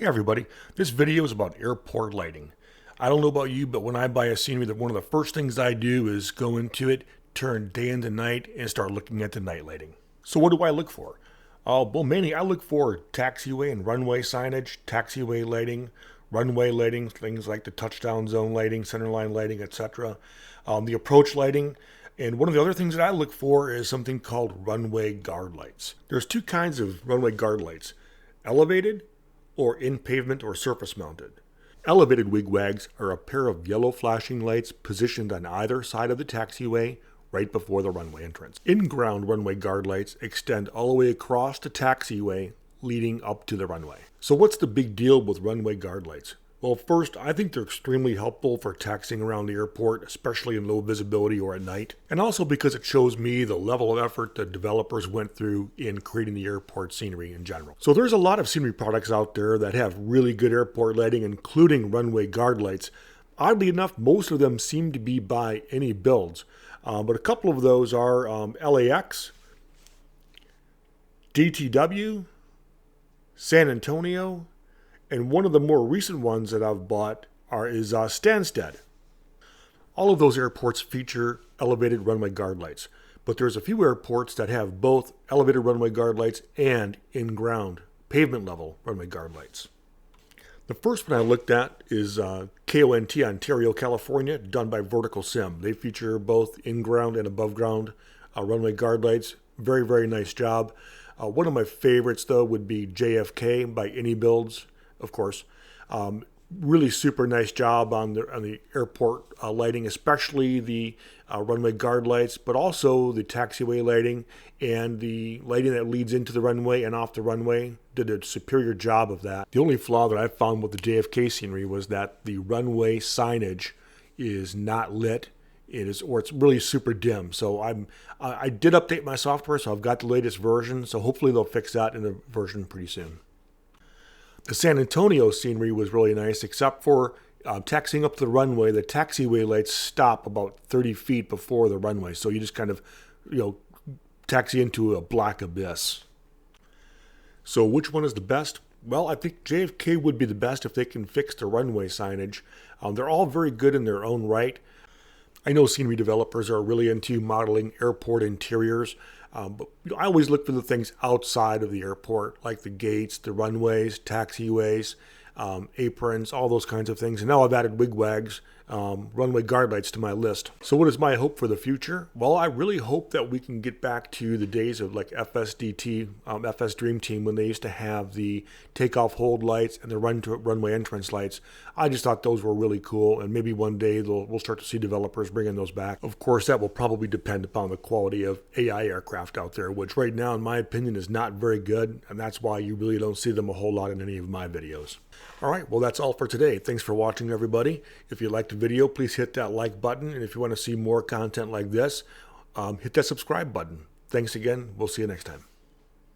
Hey everybody, this video is about airport lighting. I don't know about you, but when I buy a scenery, one of the first things I do is go into it, turn day into night, and start looking at the night lighting. So what do I look for? Well, mainly I look for taxiway and runway signage, taxiway lighting, runway lighting, things like the touchdown zone lighting, centerline lighting, etc. The approach lighting. And one of the other things that I look for is something called runway guard lights. There's two kinds of runway guard lights: elevated or in pavement or surface mounted. Elevated wigwags are a pair of yellow flashing lights positioned on either side of the taxiway right before the runway entrance. In-ground runway guard lights extend all the way across the taxiway leading up to the runway. So what's the big deal with runway guard lights? Well, first, I think they're extremely helpful for taxiing around the airport, especially in low visibility or at night. And also because it shows me the level of effort that developers went through in creating the airport scenery in general. So there's a lot of scenery products out there that have really good airport lighting, including runway guard lights. Oddly enough, most of them seem to be by any builds. But a couple of those are LAX, DTW, San Antonio, and one of the more recent ones that I've bought is Stansted. All of those airports feature elevated runway guard lights, but there's a few airports that have both elevated runway guard lights and in-ground pavement level runway guard lights. The first one I looked at is KONT, Ontario, California, done by Vertical Sim. They feature both in-ground and above-ground runway guard lights. Very, very nice job. One of my favorites, though, would be JFK by Any Builds, of course. Really super nice job on the airport lighting, especially the runway guard lights, but also the taxiway lighting and the lighting that leads into the runway and off the runway. Did a superior job of that. The only flaw that I found with the JFK scenery was that the runway signage is not lit. It's really super dim. So I did update my software, so I've got the latest version. So hopefully they'll fix that in a version pretty soon. The San Antonio scenery was really nice, except for taxiing up the runway. The taxiway lights stop about 30 feet before the runway, so you just kind of, taxi into a black abyss. So which one is the best? Well, I think JFK would be the best if they can fix the runway signage. They're all very good in their own right. I know scenery developers are really into modeling airport interiors. But I always look for the things outside of the airport, like the gates, the runways, taxiways, aprons, all those kinds of things. And now I've added wigwags, runway guard lights to my list. So what is my hope for the future? Well, I really hope that we can get back to the days of like FSDT, FS Dream Team, when they used to have the takeoff hold lights and the runway entrance lights. I just thought those were really cool, and maybe one day we'll start to see developers bringing those back. Of course, that will probably depend upon the quality of AI aircraft out there, which right now, in my opinion, is not very good, and that's why you really don't see them a whole lot in any of my videos. All right, well, that's all for today. Thanks for watching, everybody. If you liked the video, please hit that like button, and if you want to see more content like this, hit that subscribe button. Thanks again. We'll see you next time.